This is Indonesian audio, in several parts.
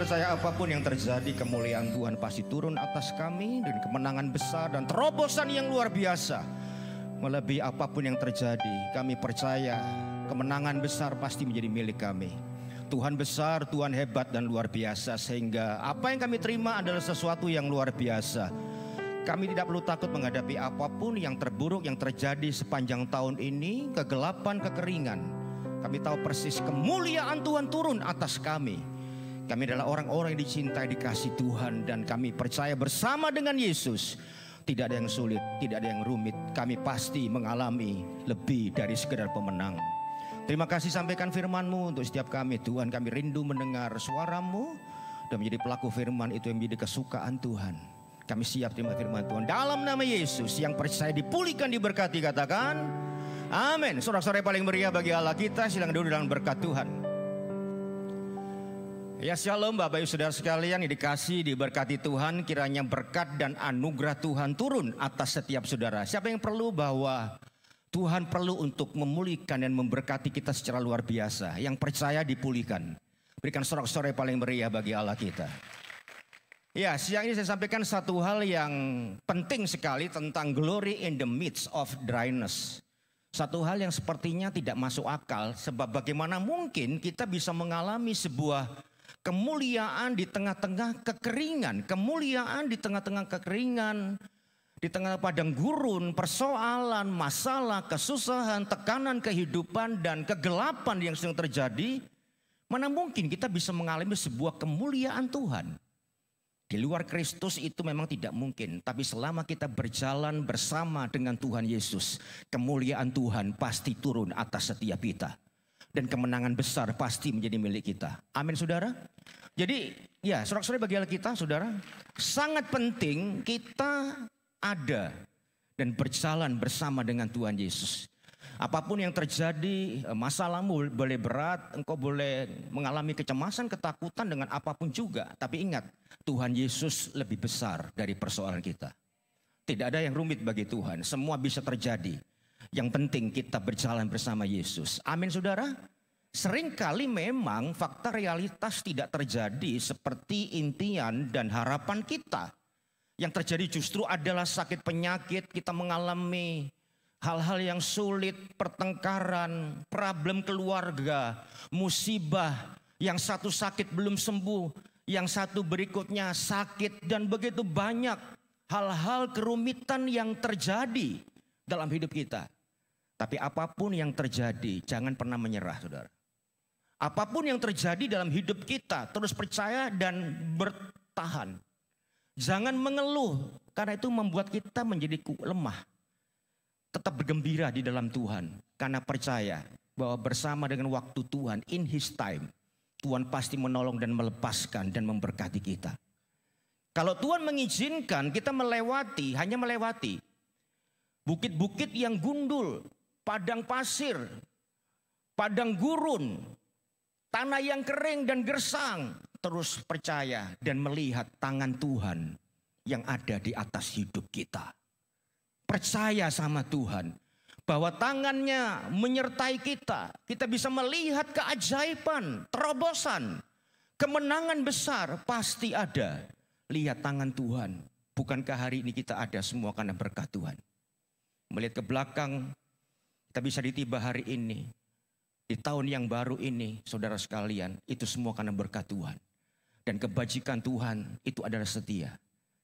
percaya apapun yang terjadi, kemuliaan Tuhan pasti turun atas kami dan kemenangan besar dan terobosan yang luar biasa. Melebihi apapun yang terjadi, kami percaya kemenangan besar pasti menjadi milik kami. Tuhan besar, Tuhan hebat dan luar biasa, sehingga apa yang kami terima adalah sesuatu yang luar biasa. Kami tidak perlu takut menghadapi apapun yang terburuk yang terjadi sepanjang tahun ini, kegelapan, kekeringan. Kami tahu persis kemuliaan Tuhan turun atas kami. Kami adalah orang-orang yang dicintai, dikasih Tuhan, dan kami percaya bersama dengan Yesus. Tidak ada yang sulit, tidak ada yang rumit. Kami pasti mengalami lebih dari sekedar pemenang. Terima kasih, sampaikan firman-Mu untuk setiap kami Tuhan. Kami rindu mendengar suara-Mu dan menjadi pelaku firman itu yang menjadi kesukaan Tuhan. Kami siap terima firman Tuhan. Dalam nama Yesus, yang percaya dipulihkan, diberkati, katakan amin. Sorak-sorai paling meriah bagi Allah kita. Silakan duduk dalam berkat Tuhan. Ya, shalom Bapak Ibu Saudara sekalian yang dikasih, diberkati Tuhan. Kiranya berkat dan anugerah Tuhan turun atas setiap saudara. Siapa yang perlu bahwa Tuhan perlu untuk memulihkan dan memberkati kita secara luar biasa. Yang percaya dipulihkan. Berikan sorak-sorai paling meriah bagi Allah kita. Ya, siang ini saya sampaikan satu hal yang penting sekali tentang glory in the midst of dryness. Satu hal yang sepertinya tidak masuk akal, sebab bagaimana mungkin kita bisa mengalami sebuah kemuliaan di tengah-tengah kekeringan. Kemuliaan di tengah-tengah kekeringan, di tengah padang gurun, persoalan, masalah, kesusahan, tekanan kehidupan, dan kegelapan yang sedang terjadi. Mana mungkin kita bisa mengalami sebuah kemuliaan Tuhan. Di luar Kristus itu memang tidak mungkin. Tapi selama kita berjalan bersama dengan Tuhan Yesus, kemuliaan Tuhan pasti turun atas setiap kita. Dan kemenangan besar pasti menjadi milik kita. Amin saudara. Jadi ya, sorak-sorai bagi Allah kita saudara, sangat penting kita ada dan berjalan bersama dengan Tuhan Yesus. Apapun yang terjadi, masalahmu boleh berat, engkau boleh mengalami kecemasan, ketakutan dengan apapun juga. Tapi ingat, Tuhan Yesus lebih besar dari persoalan kita. Tidak ada yang rumit bagi Tuhan, semua bisa terjadi. Yang penting kita berjalan bersama Yesus. Amin saudara. Seringkali memang fakta realitas tidak terjadi seperti impian dan harapan kita. Yang terjadi justru adalah sakit penyakit, kita mengalami hal-hal yang sulit, pertengkaran, problem keluarga, musibah. Yang satu sakit belum sembuh, yang satu berikutnya sakit, dan begitu banyak hal-hal kerumitan yang terjadi dalam hidup kita. Tapi apapun yang terjadi, jangan pernah menyerah saudara. Apapun yang terjadi dalam hidup kita, terus percaya dan bertahan. Jangan mengeluh, karena itu membuat kita menjadi lemah. Tetap bergembira di dalam Tuhan, karena percaya bahwa bersama dengan waktu Tuhan, in His time, Tuhan pasti menolong dan melepaskan dan memberkati kita. Kalau Tuhan mengizinkan kita melewati, hanya melewati bukit-bukit yang gundul, padang pasir, padang gurun, tanah yang kering dan gersang, terus percaya dan melihat tangan Tuhan yang ada di atas hidup kita. Percaya sama Tuhan bahwa tangannya menyertai kita. Kita bisa melihat keajaiban, terobosan, kemenangan besar pasti ada. Lihat tangan Tuhan. Bukankah hari ini kita ada semua karena berkat Tuhan? Melihat ke belakang, kita bisa ditiba hari ini. Di tahun yang baru ini, saudara sekalian, itu semua karena berkat Tuhan. Dan kebajikan Tuhan itu adalah setia.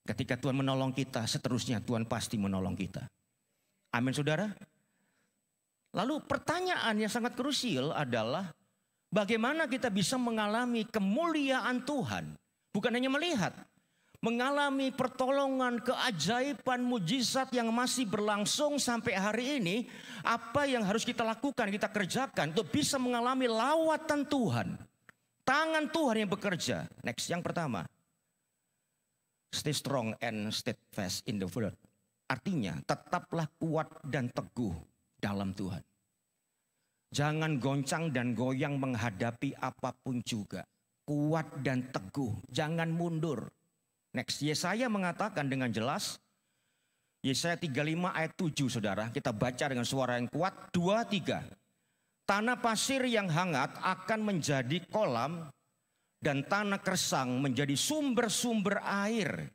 Ketika Tuhan menolong kita, seterusnya Tuhan pasti menolong kita. Amin saudara. Lalu pertanyaan yang sangat krusial adalah bagaimana kita bisa mengalami kemuliaan Tuhan. Bukan hanya melihat, mengalami pertolongan, keajaiban, mujizat yang masih berlangsung sampai hari ini. Apa yang harus kita lakukan, kita kerjakan untuk bisa mengalami lawatan Tuhan. Tangan Tuhan yang bekerja. Next, yang pertama. Stay strong and steadfast in the word. Artinya tetaplah kuat dan teguh dalam Tuhan. Jangan goncang dan goyang menghadapi apapun juga. Kuat dan teguh, jangan mundur. Next, Yesaya mengatakan dengan jelas. Yesaya 35 ayat 7 saudara. Kita baca dengan suara yang kuat. 2, 3. Tanah pasir yang hangat akan menjadi kolam. dan tanah kersang menjadi sumber-sumber air.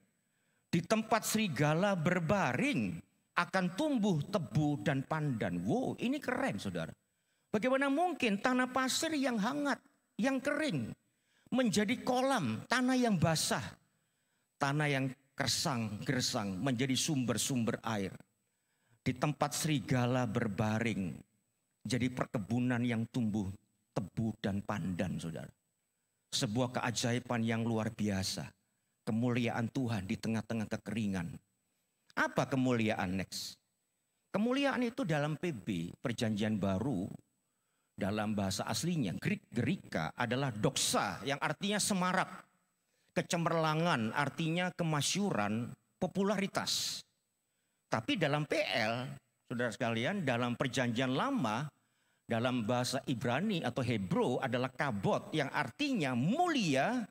Di tempat serigala berbaring akan tumbuh tebu dan pandan. Wow, ini keren saudara. Bagaimana mungkin tanah pasir yang hangat, yang kering, menjadi kolam, tanah yang basah, tanah yang gersang menjadi sumber-sumber air. Di tempat serigala berbaring, jadi perkebunan yang tumbuh tebu dan pandan, saudara. Sebuah keajaiban yang luar biasa. Kemuliaan Tuhan di tengah-tengah kekeringan. Apa kemuliaan next? Kemuliaan itu dalam PB, Perjanjian Baru, dalam bahasa aslinya, Gerika adalah doxa yang artinya semarak. Kecemerlangan artinya kemasyuran, popularitas. Tapi dalam PL, saudara sekalian, dalam Perjanjian Lama, dalam bahasa Ibrani atau Hebrew adalah kabot yang artinya mulia,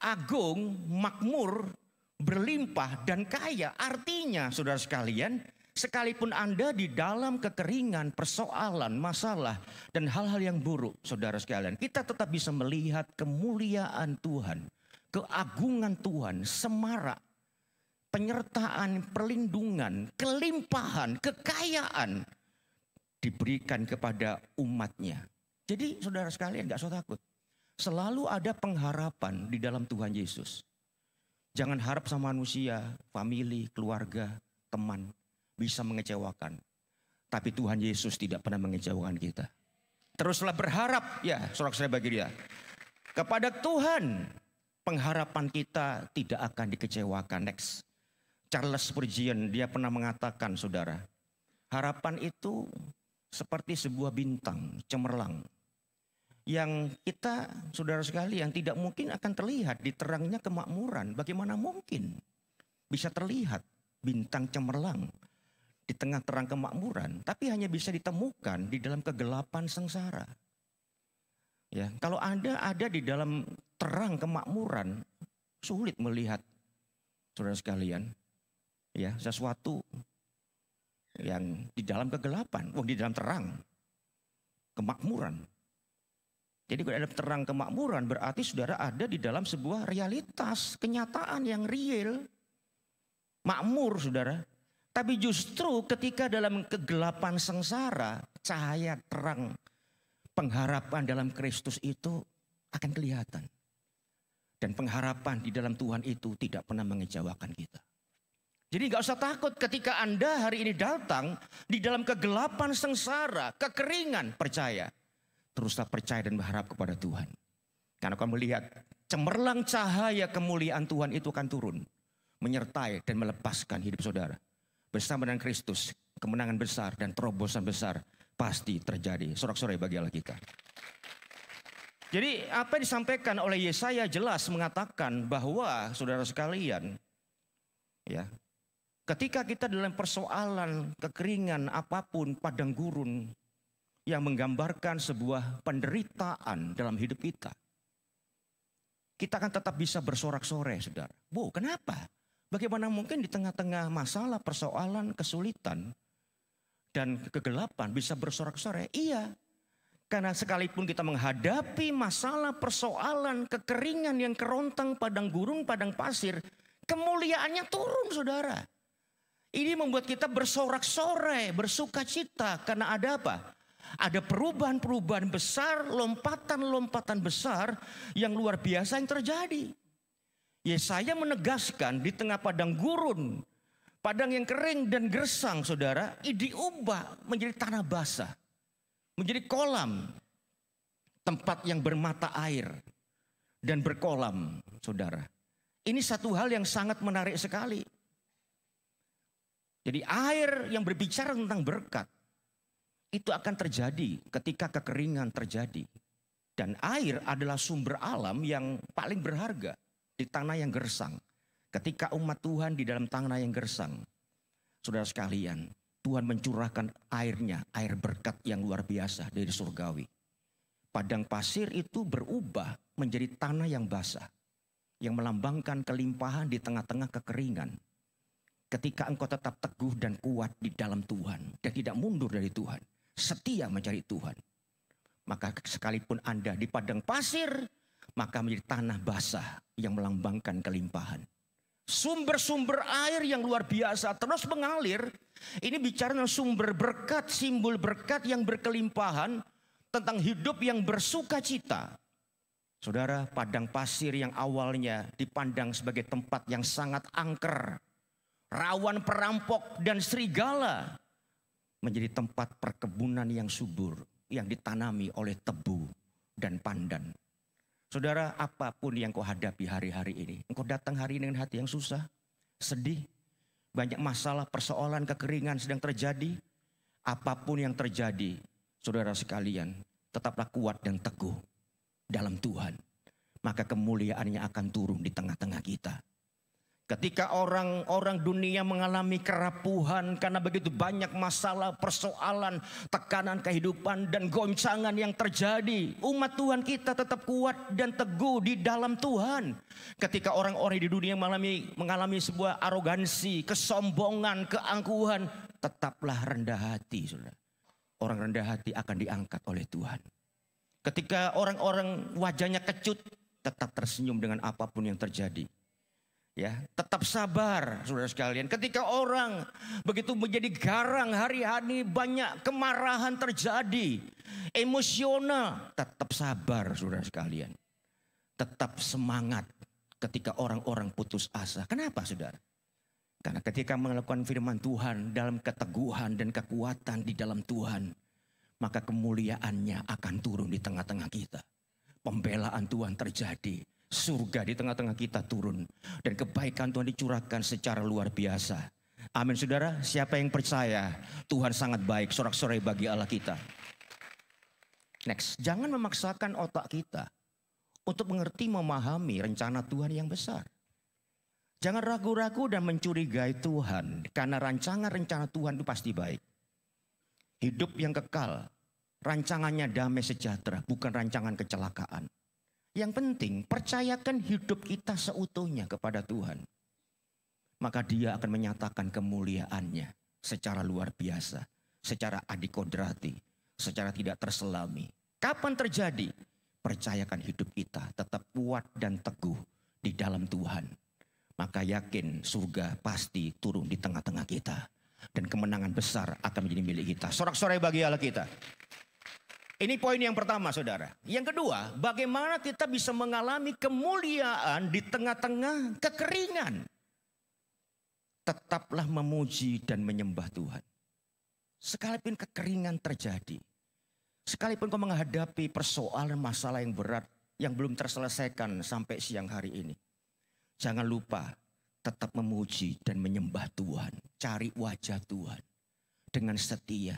agung, makmur, berlimpah dan kaya. Artinya saudara sekalian, sekalipun Anda di dalam kekeringan, persoalan, masalah dan hal-hal yang buruk, saudara sekalian, kita tetap bisa melihat kemuliaan Tuhan, keagungan Tuhan, semarak, penyertaan, perlindungan, kelimpahan, kekayaan diberikan kepada umatnya. Jadi saudara sekalian gak usah takut. Selalu ada pengharapan di dalam Tuhan Yesus. Jangan harap sama manusia, famili, keluarga, teman bisa mengecewakan. Tapi Tuhan Yesus tidak pernah mengecewakan kita. Teruslah berharap, ya saudara-saudara bagi dia. Kepada Tuhan, pengharapan kita tidak akan dikecewakan. Next. Charles Spurgeon, dia pernah mengatakan, saudara, harapan itu seperti sebuah bintang cemerlang yang kita, saudara sekalian, tidak mungkin akan terlihat di terangnya kemakmuran. Bagaimana mungkin bisa terlihat bintang cemerlang di tengah terang kemakmuran, tapi hanya bisa ditemukan di dalam kegelapan sengsara. Ya, kalau Anda ada di dalam terang kemakmuran, sulit melihat, saudara sekalian, ya, sesuatu yang di dalam kegelapan, di dalam terang kemakmuran. Jadi kalau ada terang kemakmuran berarti saudara ada di dalam sebuah realitas, kenyataan yang real, makmur saudara. Tapi justru ketika dalam kegelapan sengsara, cahaya terang pengharapan dalam Kristus itu akan kelihatan. Dan pengharapan di dalam Tuhan itu tidak pernah mengecewakan kita. Jadi gak usah takut ketika Anda hari ini datang di dalam kegelapan sengsara, kekeringan, percaya. Teruslah percaya dan berharap kepada Tuhan. Karena akan melihat cemerlang cahaya kemuliaan Tuhan itu akan turun. Menyertai dan melepaskan hidup saudara. Bersama dengan Kristus, kemenangan besar dan terobosan besar pasti terjadi. Sorak-sorai bagi Allah kita. Jadi apa yang disampaikan oleh Yesaya jelas mengatakan bahwa saudara sekalian, ya, ketika kita dalam persoalan, kekeringan apapun, padang gurun yang menggambarkan sebuah penderitaan dalam hidup kita, kita akan tetap bisa bersorak-sorai, saudara. Wow, kenapa? Bagaimana mungkin di tengah-tengah masalah, persoalan, kesulitan, dan kegelapan bisa bersorak-sorai? Iya, karena sekalipun kita menghadapi masalah, persoalan, kekeringan yang kerontang, padang gurun, padang pasir, kemuliaannya turun, saudara. Ini membuat kita bersorak-sorai, bersuka cita. Karena ada apa? Ada perubahan-perubahan besar, lompatan-lompatan besar yang luar biasa yang terjadi. Yesaya menegaskan di tengah padang gurun, padang yang kering dan gersang, saudara, diubah menjadi tanah basah. Menjadi kolam, tempat yang bermata air dan berkolam, saudara. Ini satu hal yang sangat menarik sekali. Jadi air yang berbicara tentang berkat, itu akan terjadi ketika kekeringan terjadi. Dan air adalah sumber alam yang paling berharga di tanah yang gersang. Ketika umat Tuhan di dalam tanah yang gersang, saudara sekalian, Tuhan mencurahkan airnya, air berkat yang luar biasa dari surgawi. Padang pasir itu berubah menjadi tanah yang basah, yang melambangkan kelimpahan di tengah-tengah kekeringan. Ketika engkau tetap teguh dan kuat di dalam Tuhan dan tidak mundur dari Tuhan, setia mencari Tuhan, maka sekalipun Anda di padang pasir, maka menjadi tanah basah yang melambangkan kelimpahan. Sumber-sumber air yang luar biasa terus mengalir. Ini bicara tentang sumber berkat, simbol berkat yang berkelimpahan, tentang hidup yang bersuka cita. Saudara, padang pasir yang awalnya dipandang sebagai tempat yang sangat angker, rawan perampok dan serigala, menjadi tempat perkebunan yang subur, yang ditanami oleh tebu dan pandan. Saudara, apapun yang kau hadapi hari-hari ini, engkau datang hari ini dengan hati yang susah, sedih, banyak masalah, persoalan, kekeringan sedang terjadi. Apapun yang terjadi, saudara sekalian, tetaplah kuat dan teguh dalam Tuhan. Maka kemuliaannya akan turun di tengah-tengah kita. Ketika orang-orang dunia mengalami kerapuhan karena begitu banyak masalah, persoalan, tekanan kehidupan dan goncangan yang terjadi, umat Tuhan kita tetap kuat dan teguh di dalam Tuhan. Ketika orang-orang di dunia mengalami sebuah arogansi, kesombongan, keangkuhan, tetaplah rendah hati, saudara. Orang rendah hati akan diangkat oleh Tuhan. Ketika orang-orang wajahnya kecut, tetap tersenyum dengan apapun yang terjadi. Ya, tetap sabar, saudara sekalian. Ketika orang begitu menjadi garang, hari-hari banyak kemarahan terjadi, emosional, tetap sabar, saudara sekalian. Tetap semangat ketika orang-orang putus asa. Kenapa, saudara? Karena ketika melakukan firman Tuhan dalam keteguhan dan kekuatan di dalam Tuhan, maka kemuliaannya akan turun di tengah-tengah kita. Pembelaan Tuhan terjadi. Surga di tengah-tengah kita turun. Dan kebaikan Tuhan dicurahkan secara luar biasa. Amin, saudara. Siapa yang percaya Tuhan sangat baik, sorak-sorai bagi Allah kita. Next, jangan memaksakan otak kita untuk mengerti, memahami rencana Tuhan yang besar. Jangan ragu-ragu dan mencurigai Tuhan, karena rancangan-rencana Tuhan itu pasti baik. Hidup yang kekal, rancangannya damai sejahtera, bukan rancangan kecelakaan. Yang penting, percayakan hidup kita seutuhnya kepada Tuhan. Maka Dia akan menyatakan kemuliaannya secara luar biasa, secara adikodrati, secara tidak terselami. Kapan terjadi? Percayakan hidup kita tetap kuat dan teguh di dalam Tuhan. Maka yakin surga pasti turun di tengah-tengah kita. Dan kemenangan besar akan menjadi milik kita. Sorak-sorai bagi Allah kita. Ini poin yang pertama, saudara. Yang kedua, bagaimana kita bisa mengalami kemuliaan di tengah-tengah kekeringan. Tetaplah memuji dan menyembah Tuhan. Sekalipun kekeringan terjadi. Sekalipun kau menghadapi persoalan masalah yang berat yang belum terselesaikan sampai siang hari ini. Jangan lupa tetap memuji dan menyembah Tuhan. Cari wajah Tuhan dengan setia.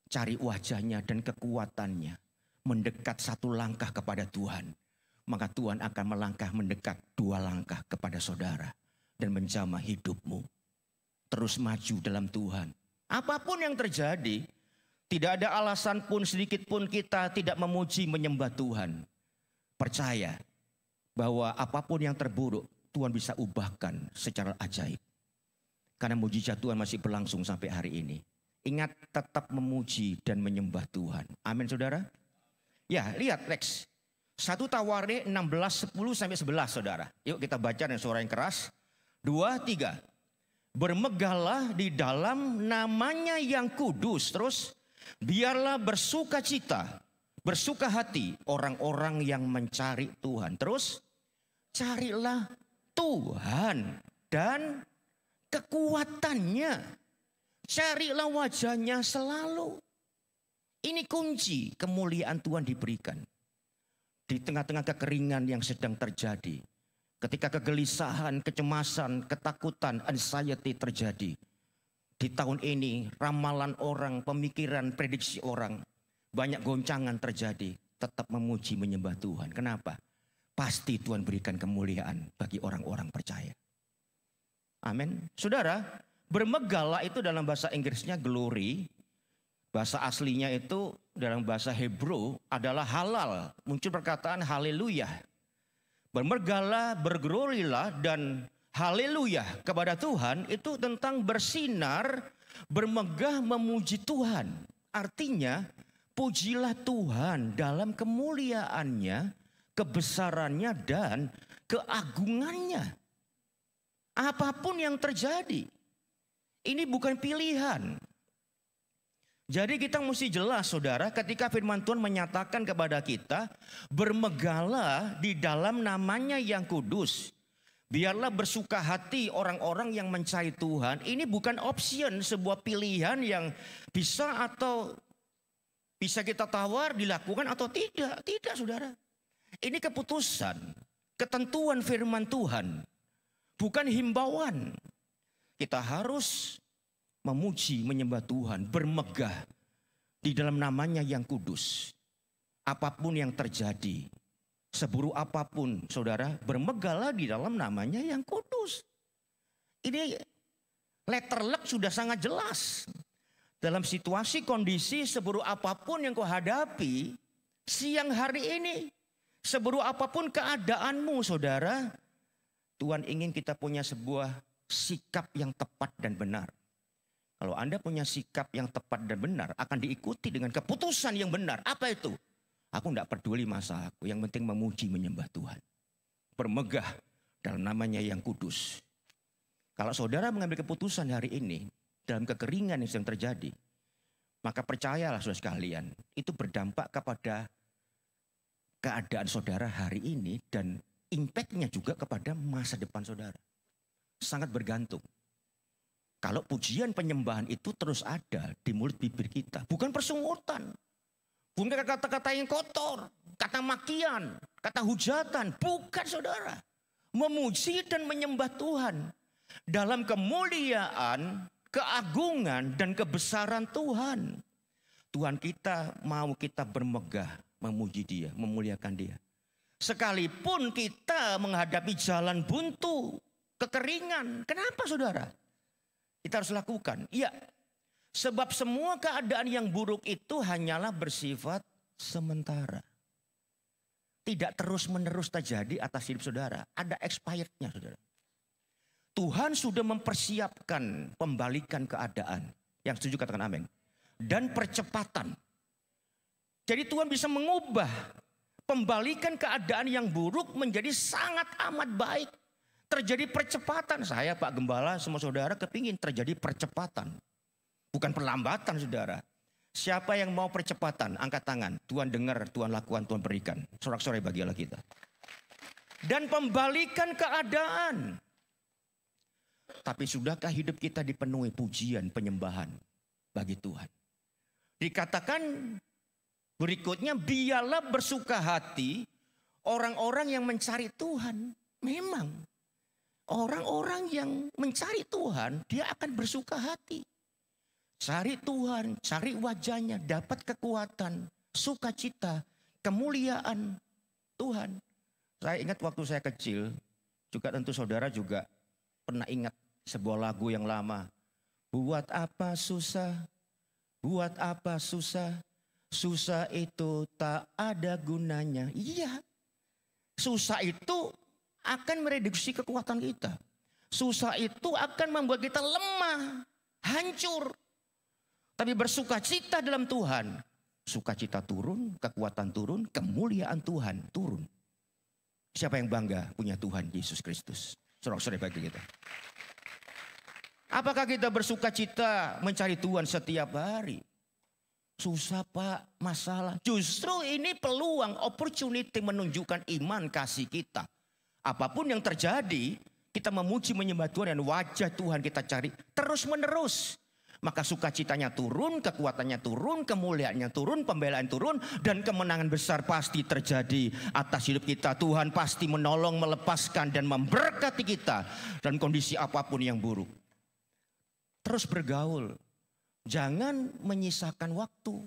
Cari wajahnya dan kekuatannya. Mendekat satu langkah kepada Tuhan. Maka Tuhan akan melangkah mendekat 2 langkah kepada saudara. Dan menjamah hidupmu. Terus maju dalam Tuhan. Apapun yang terjadi. Tidak ada alasan pun sedikit pun kita tidak memuji menyembah Tuhan. Percaya bahwa apapun yang terburuk Tuhan bisa ubahkan secara ajaib. Karena mujizat Tuhan masih berlangsung sampai hari ini. Ingat, tetap memuji dan menyembah Tuhan. Amin, saudara. Ya, lihat next. 1 Tawarik 16, 10-11, saudara. Yuk kita baca dengan suara yang keras. 2, 3. Bermegahlah di dalam namanya yang kudus. Terus, biarlah bersuka cita, bersuka hati orang-orang yang mencari Tuhan. Terus, carilah Tuhan dan kekuatannya. Carilah wajahnya selalu. Ini kunci kemuliaan Tuhan diberikan. Di tengah-tengah kekeringan yang sedang terjadi. Ketika kegelisahan, kecemasan, ketakutan, anxiety terjadi. Di tahun ini ramalan orang, pemikiran, prediksi orang. Banyak goncangan terjadi. Tetap memuji menyembah Tuhan. Kenapa? Pasti Tuhan berikan kemuliaan bagi orang-orang percaya. Amin. Saudara, bermegahlah itu dalam bahasa Inggrisnya glory. Bahasa aslinya itu dalam bahasa Hebrew adalah halal. Muncul perkataan haleluya. Bermegahlah, berglorilah dan haleluya kepada Tuhan itu tentang bersinar, bermegah memuji Tuhan. Artinya pujilah Tuhan dalam kemuliaannya kebesarannya, dan keagungannya. Apapun yang terjadi, ini bukan pilihan. Jadi kita mesti jelas saudara, ketika firman Tuhan menyatakan kepada kita, bermegahlah di dalam namanya yang kudus. Biarlah bersuka hati orang-orang yang mencari Tuhan. Ini bukan option, sebuah pilihan yang bisa kita tawar, dilakukan atau tidak. Tidak saudara. Ini keputusan, ketentuan firman Tuhan. Bukan himbauan. Kita harus memuji, menyembah Tuhan, bermegah di dalam namanya yang kudus. Apapun yang terjadi, seburuk apapun saudara, bermegahlah di dalam namanya yang kudus. Ini letter luck sudah sangat jelas. Dalam situasi kondisi seburuk apapun yang kau hadapi siang hari ini, seburuk apapun keadaanmu saudara, Tuhan ingin kita punya sebuah sikap yang tepat dan benar. Kalau Anda punya sikap yang tepat dan benar, akan diikuti dengan keputusan yang benar. Apa itu? Aku tidak peduli masa aku, yang penting memuji menyembah Tuhan. Bermegah dalam namanya yang kudus. Kalau saudara mengambil keputusan hari ini, dalam kekeringan yang sedang terjadi, maka percayalah saudara sekalian, itu berdampak kepada keadaan saudara hari ini dan impactnya juga kepada masa depan saudara. Sangat bergantung. Kalau pujian penyembahan itu terus ada di mulut bibir kita. Bukan persungutan. Bukan kata-kata yang kotor. Kata makian. Kata hujatan. Bukan saudara. Memuji dan menyembah Tuhan. Dalam kemuliaan, keagungan dan kebesaran Tuhan. Tuhan kita mau kita bermegah. Memuji dia, memuliakan dia. Sekalipun kita menghadapi jalan buntu, kekeringan. Kenapa saudara? Kita harus lakukan. Iya, sebab semua keadaan yang buruk itu hanyalah bersifat sementara. Tidak terus-menerus terjadi atas hidup saudara. Ada expirednya saudara. Tuhan sudah mempersiapkan pembalikan keadaan. Yang setuju katakan amin. Dan percepatan. Jadi Tuhan bisa mengubah pembalikan keadaan yang buruk menjadi sangat amat baik. Terjadi percepatan. Saya Pak Gembala semua saudara kepingin terjadi percepatan. Bukan perlambatan saudara. Siapa yang mau percepatan? Angkat tangan. Tuhan dengar, Tuhan lakukan, Tuhan berikan. Sorak-sorai bagilah kita. Dan pembalikan keadaan. Tapi sudahkah hidup kita dipenuhi pujian, penyembahan bagi Tuhan? Dikatakan berikutnya, biarlah bersuka hati orang-orang yang mencari Tuhan. Memang. Orang-orang yang mencari Tuhan, dia akan bersuka hati. Cari Tuhan, cari wajahnya, dapat kekuatan, sukacita, kemuliaan Tuhan. Saya ingat waktu saya kecil, juga tentu saudara juga pernah ingat sebuah lagu yang lama. Buat apa susah, buat apa susah, susah itu tak ada gunanya. Iya, susah itu akan mereduksi kekuatan kita. Susah itu akan membuat kita lemah, hancur. Tapi bersukacita dalam Tuhan. Sukacita turun, kekuatan turun, kemuliaan Tuhan turun. Siapa yang bangga punya Tuhan Yesus Kristus? Saudara-saudara bagi kita. Apakah kita bersukacita mencari Tuhan setiap hari? Susah Pak, masalah. Justru ini peluang, opportunity menunjukkan iman kasih kita. Apapun yang terjadi, kita memuji menyembah Tuhan dan wajah Tuhan kita cari terus menerus. Maka sukacitanya turun, kekuatannya turun, kemuliaannya turun, pembelaan turun. Dan kemenangan besar pasti terjadi atas hidup kita. Tuhan pasti menolong, melepaskan dan memberkati kita dalam kondisi apapun yang buruk. Terus bergaul. Jangan menyisakan waktu.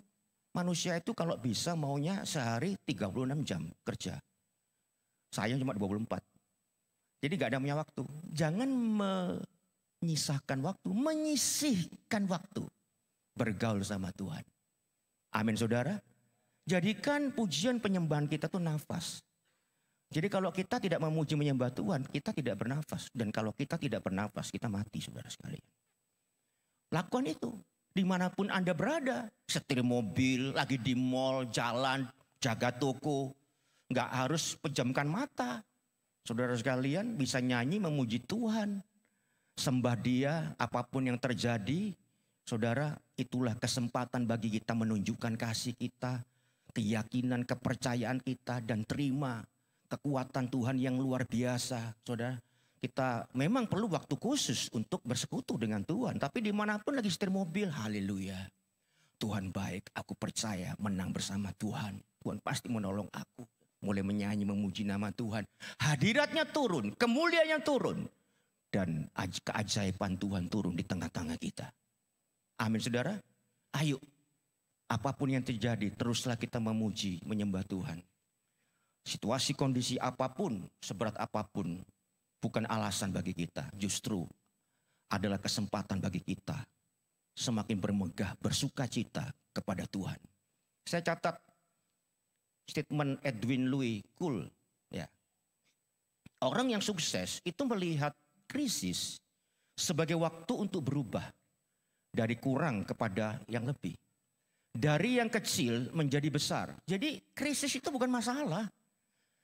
Manusia itu kalau bisa maunya sehari 36 jam kerja. Saya cuma 24. Jadi gak ada punya waktu. Jangan menyisakan waktu. Menyisihkan waktu. Bergaul sama Tuhan. Amin saudara. Jadikan pujian penyembahan kita tuh nafas. Jadi kalau kita tidak memuji menyembah Tuhan, kita tidak bernafas. Dan kalau kita tidak bernafas, kita mati saudara sekalian. Lakukan itu. Dimanapun Anda berada. Setir mobil, lagi di mall, jalan, jaga toko. Nggak harus pejamkan mata. Saudara sekalian bisa nyanyi memuji Tuhan. Sembah Dia apapun yang terjadi. Saudara, itulah kesempatan bagi kita menunjukkan kasih kita, keyakinan, kepercayaan kita, dan terima kekuatan Tuhan yang luar biasa. Saudara, kita memang perlu waktu khusus untuk bersekutu dengan Tuhan. Tapi dimanapun lagi setir mobil, haleluya. Tuhan baik, aku percaya menang bersama Tuhan. Tuhan pasti menolong aku. Mulai menyanyi, memuji nama Tuhan. Hadiratnya turun, kemuliaannya turun. Dan keajaiban Tuhan turun di tengah-tengah kita. Amin saudara. Ayo, apapun yang terjadi, teruslah kita memuji, menyembah Tuhan. Situasi kondisi apapun, seberat apapun, bukan alasan bagi kita. Justru adalah kesempatan bagi kita semakin bermegah, bersuka cita kepada Tuhan. Saya catat statement Edwin Louis Kuhl. Ya. Orang yang sukses itu melihat krisis sebagai waktu untuk berubah. Dari kurang kepada yang lebih. Dari yang kecil menjadi besar. Jadi krisis itu bukan masalah.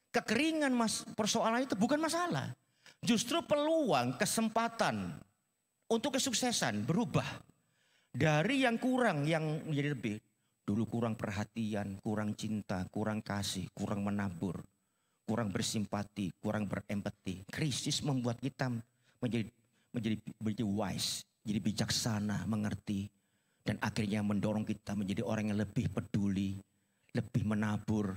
Kekeringan persoalan itu bukan masalah. Justru peluang, kesempatan untuk kesuksesan berubah. Dari yang kurang yang menjadi lebih. Dulu kurang perhatian, kurang cinta, kurang kasih, kurang menabur. Kurang bersimpati, kurang berempati. Krisis membuat kita menjadi wise. Jadi bijaksana, mengerti. Dan akhirnya mendorong kita menjadi orang yang lebih peduli. Lebih menabur.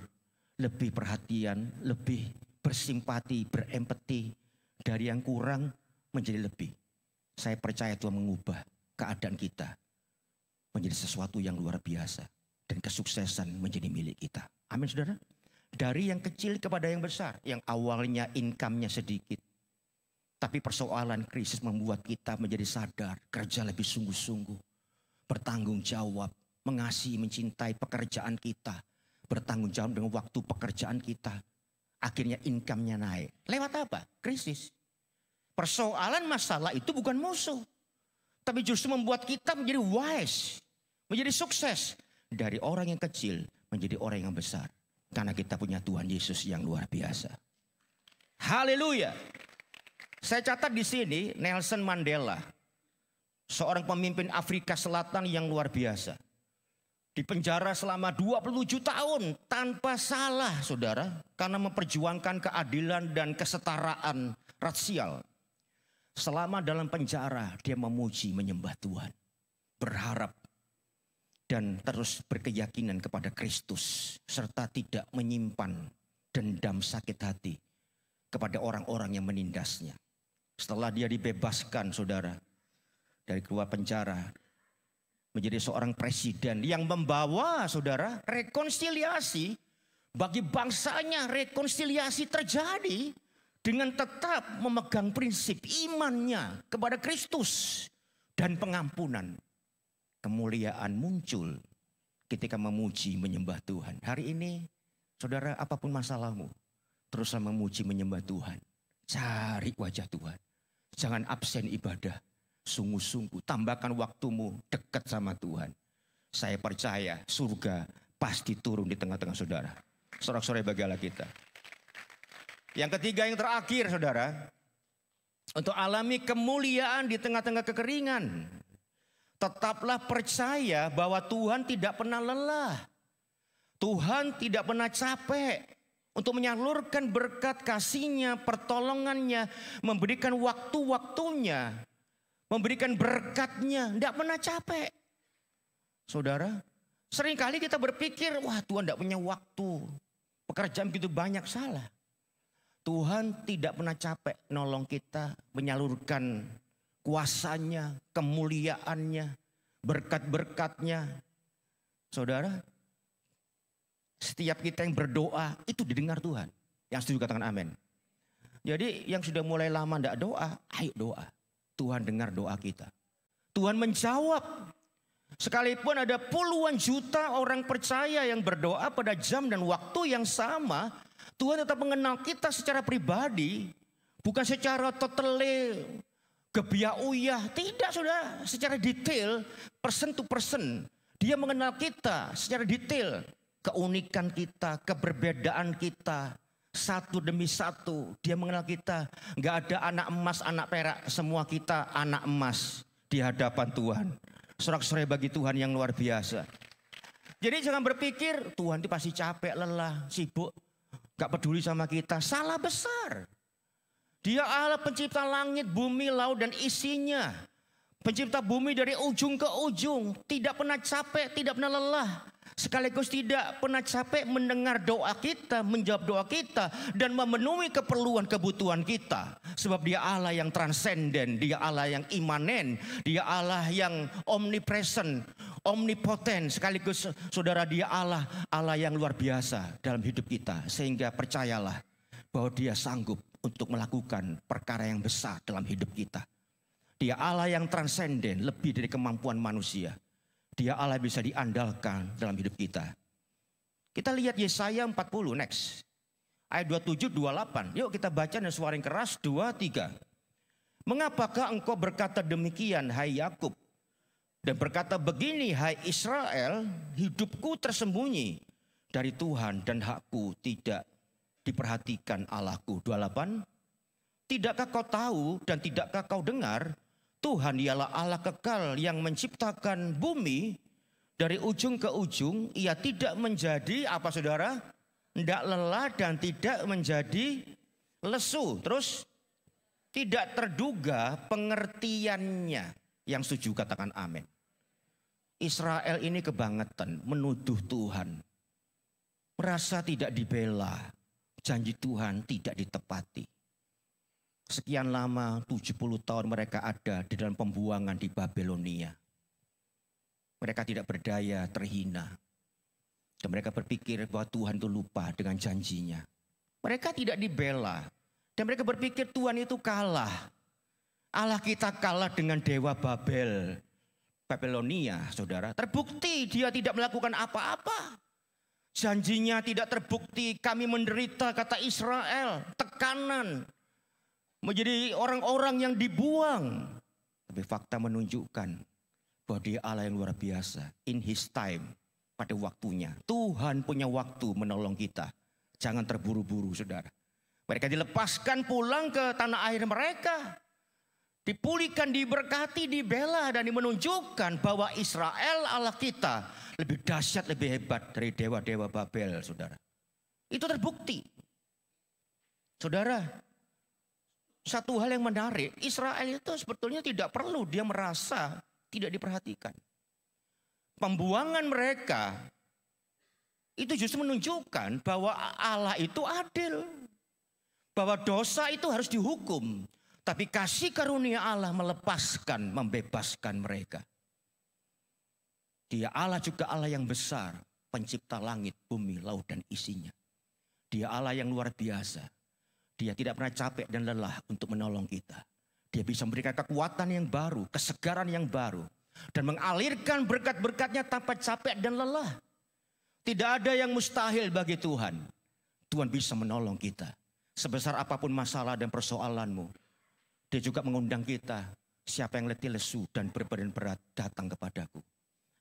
Lebih perhatian. Lebih bersimpati, berempati. Dari yang kurang menjadi lebih. Saya percaya Tuhan mengubah keadaan kita. Menjadi sesuatu yang luar biasa. Dan kesuksesan menjadi milik kita. Amin saudara. Dari yang kecil kepada yang besar. Yang awalnya income-nya sedikit. Tapi persoalan krisis membuat kita menjadi sadar, kerja lebih sungguh-sungguh, bertanggung jawab, mengasihi, mencintai pekerjaan kita, bertanggung jawab dengan waktu pekerjaan kita. Akhirnya income-nya naik. Lewat apa? Krisis. Persoalan masalah itu bukan musuh. Tapi justru membuat kita menjadi wise, menjadi sukses. Dari orang yang kecil menjadi orang yang besar. Karena kita punya Tuhan Yesus yang luar biasa. Haleluya. Saya catat di sini Nelson Mandela, seorang pemimpin Afrika Selatan yang luar biasa. Dipenjara selama 27 tahun tanpa salah saudara. Karena memperjuangkan keadilan dan kesetaraan rasial. Selama dalam penjara dia memuji menyembah Tuhan. Berharap dan terus berkeyakinan kepada Kristus. Serta tidak menyimpan dendam sakit hati kepada orang-orang yang menindasnya. Setelah dia dibebaskan saudara dari keluar penjara menjadi seorang presiden yang membawa saudara rekonsiliasi bagi bangsanya. Rekonsiliasi terjadi dengan tetap memegang prinsip imannya kepada Kristus dan pengampunan. Kemuliaan muncul ketika memuji menyembah Tuhan. Hari ini saudara apapun masalahmu, teruslah memuji menyembah Tuhan. Cari wajah Tuhan. Jangan absen ibadah. Sungguh-sungguh tambahkan waktumu dekat sama Tuhan. Saya percaya surga pasti turun di tengah-tengah saudara. Sorak-sorai bagilah kita. Yang ketiga yang terakhir saudara. Untuk alami kemuliaan di tengah-tengah kekeringan. Tetaplah percaya bahwa Tuhan tidak pernah lelah. Tuhan tidak pernah capek. Untuk menyalurkan berkat kasih-Nya, pertolongannya, memberikan waktu-waktunya, memberikan berkat-Nya, tidak pernah capek. Saudara, seringkali kita berpikir, wah Tuhan tidak punya waktu, pekerjaan begitu banyak, salah. Tuhan tidak pernah capek nolong kita, menyalurkan kuasa-Nya, kemuliaan-Nya, berkat-berkat-Nya. Saudara, setiap kita yang berdoa itu didengar Tuhan. Yang setuju katakan amin. Jadi yang sudah mulai lama tidak doa, ayo doa. Tuhan dengar doa kita. Tuhan menjawab. Sekalipun ada puluhan juta orang percaya yang berdoa pada jam dan waktu yang sama, Tuhan tetap mengenal kita secara pribadi. Bukan secara totally gebiah-uyah. Tidak saudara, secara detail, person to person. Dia mengenal kita secara detail. keunikan kita, keberbedaan kita. Satu demi satu dia mengenal kita. Gak ada anak emas, anak perak. Semua kita anak emas di hadapan Tuhan. Sorak-sorai bagi Tuhan yang luar biasa. Jadi jangan berpikir Tuhan itu pasti capek, lelah, sibuk. Gak peduli sama kita. Salah besar. Dia Allah pencipta langit, bumi, laut dan isinya. Pencipta bumi dari ujung ke ujung. Tidak pernah capek, tidak pernah lelah. Sekaligus tidak pernah capek mendengar doa kita, menjawab doa kita, dan memenuhi keperluan kebutuhan kita. Sebab dia Allah yang transenden, dia Allah yang imanen, dia Allah yang omnipresent, omnipoten. Sekaligus saudara, dia Allah yang luar biasa dalam hidup kita. Sehingga percayalah bahwa dia sanggup untuk melakukan perkara yang besar dalam hidup kita. Dia Allah yang transenden, lebih dari kemampuan manusia. Dia Allah bisa diandalkan dalam hidup kita. Kita lihat Yesaya 40 next. Ayat 27, 28. Yuk kita baca dengan suara yang keras. 2, 3. Mengapakah engkau berkata demikian hai Yakub? Dan berkata begini hai Israel. Hidupku tersembunyi dari Tuhan dan hakku tidak diperhatikan Allahku. 28. Tidakkah kau tahu dan tidakkah kau dengar? Tuhan ialah Allah kekal yang menciptakan bumi dari ujung ke ujung. Ia tidak menjadi apa saudara? Tidak lelah dan tidak menjadi lesu. Terus tidak terduga pengertiannya. Yang setuju katakan amin. Israel ini kebangetan menuduh Tuhan. Merasa tidak dibela. Janji Tuhan tidak ditepati. Sekian lama 70 tahun mereka ada di dalam pembuangan di Babelonia. Mereka tidak berdaya, terhina. Dan mereka berpikir bahwa Tuhan itu lupa dengan janjinya. Mereka tidak dibela. Dan mereka berpikir Tuhan itu kalah. Allah kita kalah dengan dewa Babel. Babelonia saudara. Terbukti dia tidak melakukan apa-apa. Janjinya tidak terbukti. Kami menderita kata Israel. Tekanan. Menjadi orang-orang yang dibuang. Tapi fakta menunjukkan bahwa dia Allah yang luar biasa. In his time. Pada waktunya. Tuhan punya waktu menolong kita. Jangan terburu-buru saudara. Mereka dilepaskan pulang ke tanah air mereka. Dipulihkan, diberkati, dibela. Dan menunjukkan bahwa Israel Allah kita lebih dahsyat, lebih hebat dari dewa-dewa Babel saudara. Itu terbukti. Saudara. Satu hal yang menarik, Israel itu sebetulnya tidak perlu dia merasa tidak diperhatikan. Pembuangan mereka itu justru menunjukkan bahwa Allah itu adil. Bahwa dosa itu harus dihukum. Tapi kasih karunia Allah melepaskan, membebaskan mereka. Dia Allah juga Allah yang besar, pencipta langit, bumi, laut dan isinya. Dia Allah yang luar biasa. Dia tidak pernah capek dan lelah untuk menolong kita. Dia bisa memberikan kekuatan yang baru, kesegaran yang baru. Dan mengalirkan berkat-berkatnya tanpa capek dan lelah. Tidak ada yang mustahil bagi Tuhan. Tuhan bisa menolong kita. Sebesar apapun masalah dan persoalanmu. Dia juga mengundang kita. Siapa yang letih lesu dan berbadan berat datang kepadaku.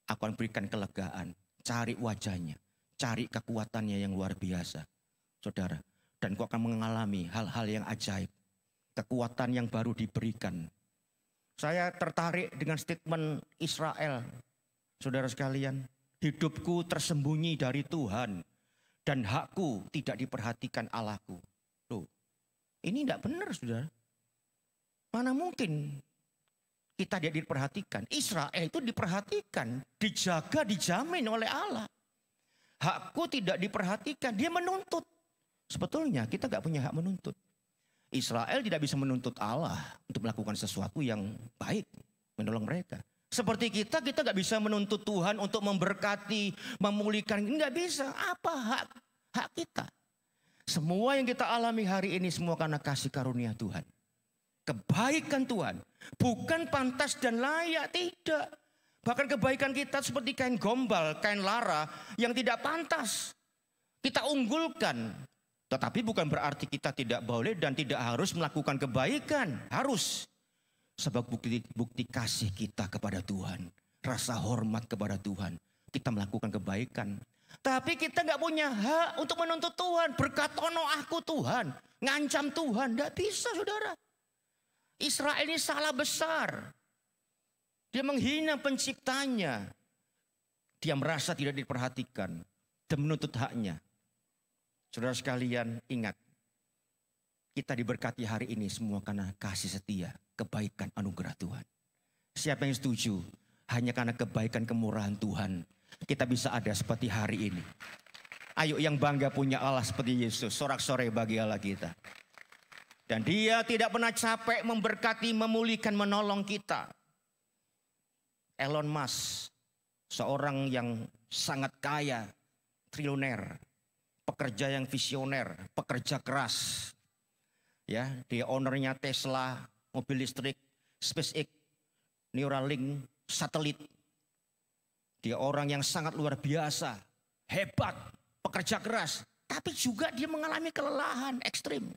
Aku akan berikan kelegaan. Cari wajahnya. Cari kekuatannya yang luar biasa. Saudara. Dan kau akan mengalami hal-hal yang ajaib. Kekuatan yang baru diberikan. Saya tertarik dengan statement Israel. Saudara sekalian. Hidupku tersembunyi dari Tuhan. Dan hakku tidak diperhatikan Allahku. Loh, ini tidak benar saudara. Mana mungkin kita tidak diperhatikan. Israel itu diperhatikan. Dijaga, dijamin oleh Allah. Hakku tidak diperhatikan. Dia menuntut. Sebetulnya kita gak punya hak menuntut. Israel tidak bisa menuntut Allah untuk melakukan sesuatu yang baik. Menolong mereka. Seperti kita gak bisa menuntut Tuhan untuk memberkati, memulihkan. Gak bisa. Apa hak kita? Semua yang kita alami hari ini semua karena kasih karunia Tuhan. Kebaikan Tuhan. Bukan pantas dan layak, tidak. Bahkan kebaikan kita seperti kain gombal, kain lara yang tidak pantas. Kita unggulkan. Tetapi bukan berarti kita tidak boleh dan tidak harus melakukan kebaikan. Harus. Sebab bukti kasih kita kepada Tuhan. Rasa hormat kepada Tuhan. Kita melakukan kebaikan. Tapi kita nggak punya hak untuk menuntut Tuhan. Berkatono aku Tuhan. Ngancam Tuhan. Nggak bisa saudara. Israel ini salah besar. Dia menghina penciptanya. Dia merasa tidak diperhatikan. Dan menuntut haknya. Saudara sekalian ingat. Kita diberkati hari ini semua karena kasih setia. Kebaikan anugerah Tuhan. Siapa yang setuju? Hanya karena kebaikan kemurahan Tuhan. Kita bisa ada seperti hari ini. Ayo yang bangga punya Allah seperti Yesus. Sorak-sorai bagi Allah kita. Dan dia tidak pernah capek memberkati, memulihkan, menolong kita. Elon Musk. Seorang yang sangat kaya. Triliuner. Pekerja yang visioner. Pekerja keras. Ya, dia ownernya Tesla. Mobil listrik. SpaceX. Neuralink. Satelit. Dia orang yang sangat luar biasa, hebat, pekerja keras. Tapi juga dia mengalami kelelahan ekstrim.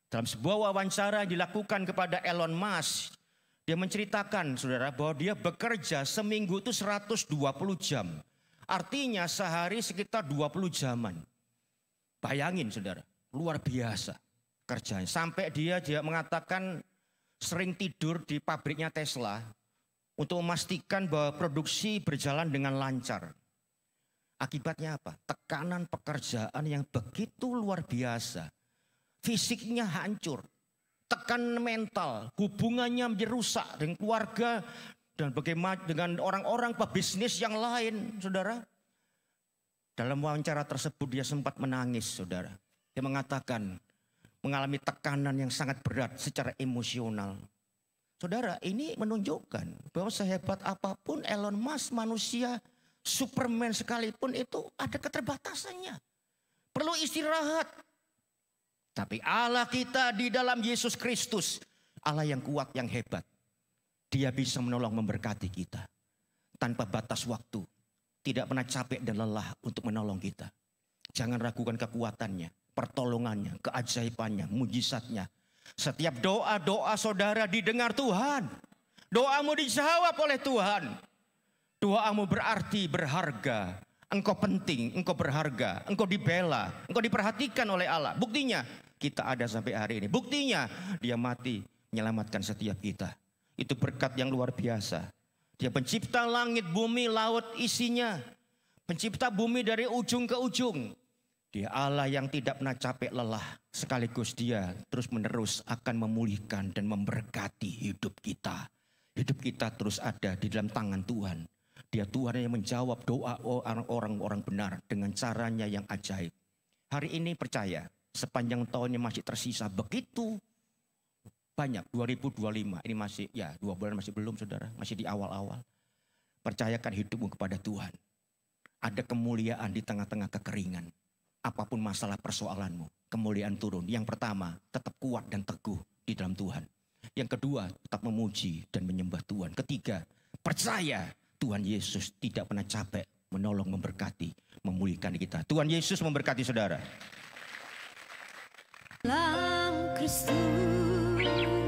Dalam sebuah wawancara yang dilakukan kepada Elon Musk, dia menceritakan saudara bahwa dia bekerja seminggu itu 120 jam. Artinya sehari sekitar 20 jaman. Bayangin saudara, luar biasa kerjanya. Sampai dia mengatakan sering tidur di pabriknya Tesla. Untuk memastikan bahwa produksi berjalan dengan lancar. Akibatnya apa? Tekanan pekerjaan yang begitu luar biasa. Fisiknya hancur. Tekan mental. Hubungannya menjadi rusak dengan keluarga. Dan bagaimana dengan orang-orang pebisnis yang lain, saudara. Dalam wawancara tersebut dia sempat menangis, saudara. Dia mengatakan mengalami tekanan yang sangat berat secara emosional. Saudara, ini menunjukkan bahwa sehebat apapun Elon Musk, manusia Superman sekalipun itu ada keterbatasannya. Perlu istirahat. Tapi Allah kita di dalam Yesus Kristus, Allah yang kuat, yang hebat. Dia bisa menolong, memberkati kita. Tanpa batas waktu. Tidak pernah capek dan lelah untuk menolong kita. Jangan ragukan kekuatannya, pertolongannya, keajaibannya, mujizatnya. Setiap doa-doa saudara didengar Tuhan. Doamu dijawab oleh Tuhan. Doamu berarti berharga. Engkau penting, engkau berharga. Engkau dibela, engkau diperhatikan oleh Allah. Buktinya kita ada sampai hari ini. Buktinya dia mati menyelamatkan setiap kita. Itu berkat yang luar biasa. Dia pencipta langit, bumi, laut isinya. Pencipta bumi dari ujung ke ujung. Dia Allah yang tidak pernah capek lelah. Sekaligus dia terus menerus akan memulihkan dan memberkati hidup kita. Hidup kita terus ada di dalam tangan Tuhan. Dia Tuhan yang menjawab doa orang-orang benar dengan caranya yang ajaib. Hari ini percaya sepanjang tahunnya masih tersisa begitu banyak. 2025 ini masih 2 bulan masih belum saudara. Masih di awal-awal. Percayakan hidupmu kepada Tuhan. Ada kemuliaan di tengah-tengah kekeringan. Apapun masalah persoalanmu, kemuliaan turun. Yang pertama, tetap kuat dan teguh di dalam Tuhan. Yang kedua, tetap memuji dan menyembah Tuhan. Ketiga, percaya Tuhan Yesus tidak pernah capek menolong, memberkati, memulihkan kita. Tuhan Yesus memberkati saudara. Dalam Kristus.